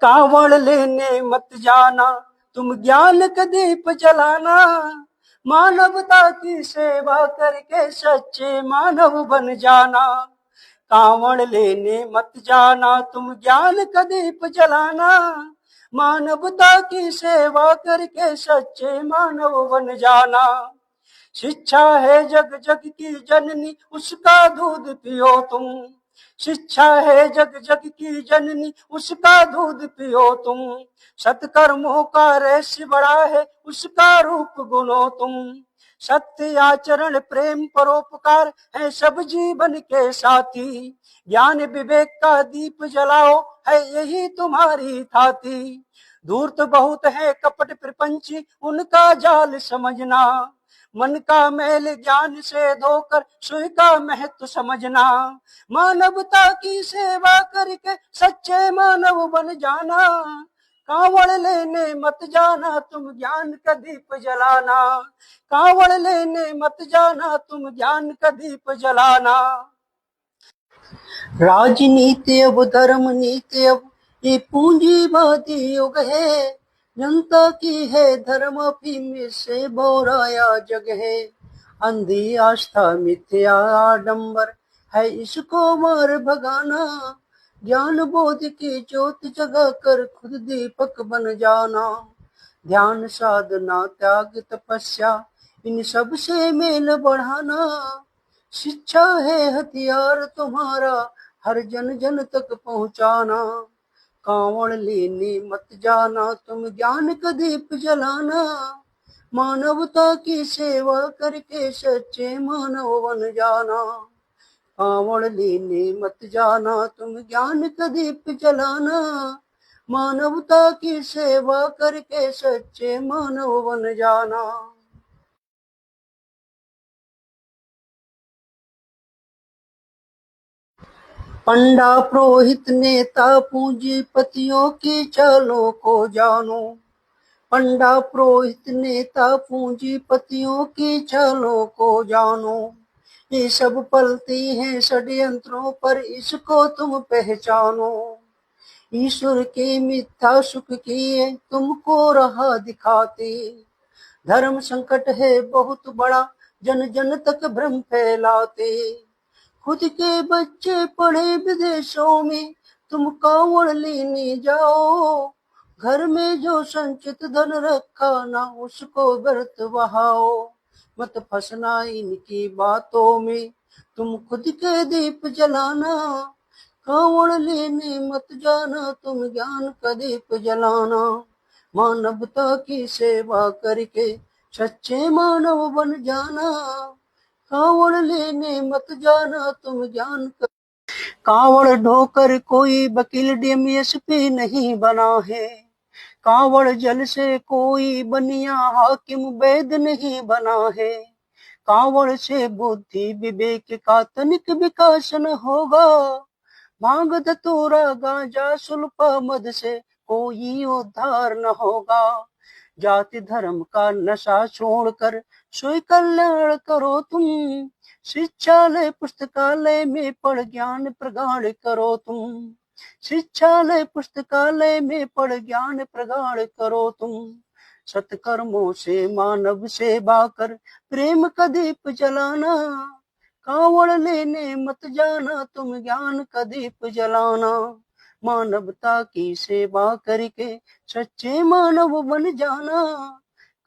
कांवड़ लेने मत जाना, तुम ज्ञान का दीप जलाना। मानवता की सेवा करके सच्चे मानव बन जाना। कांवड़ लेने मत जाना, तुम ज्ञान का दीप जलाना। मानवता की सेवा करके सच्चे मानव बन जाना। शिक्षा है जग जग की जननी, उसका दूध पियो तुम। शिक्षा है जग जग की जननी, उसका दूध पियो तुम। सत्कर्मों का रहस्य बड़ा है, उसका रूप गुनो तुम। सत्य आचरण प्रेम परोपकार है सब जीवन के साथी। ज्ञान विवेक का दीप जलाओ, है यही तुम्हारी थाती। धूर्त बहुत है कपट प्रपंची, उनका जाल समझना। मन का मैल ज्ञान से धोकर सुई का महत्व समझना। मानवता की सेवा करके सच्चे मानव बन जाना। कांवड़ लेने मत जाना, तुम ज्ञान का दीप जलाना। कांवड़ लेने मत जाना, तुम ज्ञान का दीप जलाना। राजनीति अब धर्म नीति अब ये पूंजीवादी युग है। जनता की है धर्म अफीम से बोराया जग है। अंधी आस्था मिथ्या आडंबर है, इसको मार भगाना। ज्ञान बोध की ज्योत जगा कर खुद दीपक बन जाना। ध्यान साधना त्याग तपस्या इन सब से मेल बढ़ाना। शिक्षा है हथियार तुम्हारा, हर जन जन तक पहुंचाना। कांवड़ लेने मत जाना, तुम ज्ञान का दीप जलाना। मानवता की सेवा करके सच्चे मानव बन जाना। कांवड़ लेने मत जाना, तुम ज्ञान का दीप जलाना। मानवता की सेवा करके सच्चे मानव बन जाना। पंडा पुरोहित नेता पूंजीपतियों की चालों को जानो। पंडा पुरोहित नेता पूंजीपतियों की चालों को जानो। ये सब पलती हैं षड्यंत्रों पर, इसको तुम पहचानो। ईश्वर के मिथ्या सुख किए तुमको राह दिखाते। धर्म संकट है बहुत बड़ा, जन जन तक भ्रम फैलाते। खुद के बच्चे पढ़े विदेशों में, तुम कांवड़ लेने जाओ। घर में जो संचित धन रखा ना, उसको व्यर्थ बहाओ। मत फंसना इनकी बातों में, तुम खुद के दीप जलाना। कांवड़ लेने मत जाना, तुम ज्ञान का दीप जलाना। मानवता की सेवा करके सच्चे मानव बन जाना। कांवड़ लेने मत जाना, तुम ज्ञान का। कांवड़ ढोकर कोई वकील डीएमएसपी नहीं बना है। कांवड़ जल से कोई बनिया हाकिम वैद नहीं बना है। कांवड़ से बुद्धि विवेक का तनिक विकास न होगा। भांग धतूरा गांजा सुल्फा मद से कोई उद्धार न होगा। जाति धर्म का नशा छोड़कर स्वयं कल्याण करो तुम। शिक्षालय पुस्तकालय में पढ़ ज्ञान प्रगाढ़ करो तुम। शिक्षालय पुस्तकालय में पढ़ ज्ञान प्रगाढ़ करो तुम। सत्कर्मों से मानव सेवा कर प्रेम का दीप जलाना। कांवड़ लेने मत जाना, तुम ज्ञान का दीप जलाना। मानवता की सेवा करके सच्चे मानव बन जाना।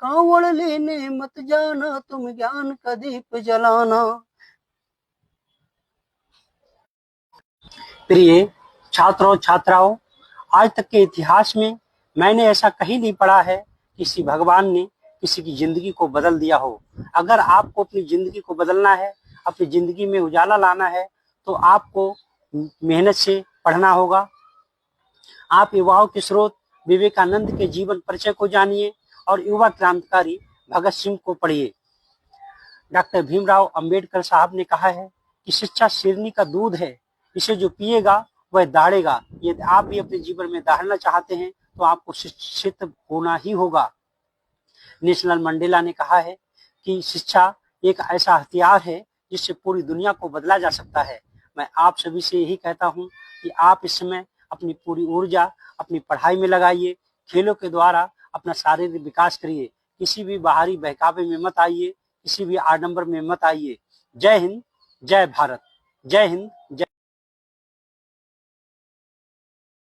कांवड़ लेने मत जाना, तुम ज्ञान का दीप जलाना। प्रिय छात्रों छात्राओं, आज तक के इतिहास में मैंने ऐसा कहीं नहीं पढ़ा है किसी भगवान ने किसी की जिंदगी को बदल दिया हो। अगर आपको अपनी जिंदगी को बदलना है, अपनी जिंदगी में उजाला लाना है, तो आपको मेहनत से पढ़ना होगा। आप युवाओं के स्रोत विवेकानंद के जीवन परिचय को जानिए और युवा क्रांतिकारी भगत सिंह को पढ़िए। डॉक्टर भीमराव अंबेडकर साहब ने कहा है कि शिक्षा शेरनी का दूध है, इसे जो पिएगा वह दाढ़ेगा। यदि आप भी अपने जीवन में दाढ़ना चाहते हैं तो आपको शिक्षित होना ही होगा। नेशनल मंडेला ने कहा है कि शिक्षा एक ऐसा हथियार है जिससे पूरी दुनिया को बदला जा सकता है। मैं आप सभी से यही कहता हूं कि आप इस समय अपनी पूरी ऊर्जा अपनी पढ़ाई में लगाइए, खेलों के द्वारा अपना शारीरिक विकास करिए, किसी भी बाहरी बहकावे में मत आइए, किसी भी आडंबर में मत आइए। जय हिंद, जय भारत, जय हिंद,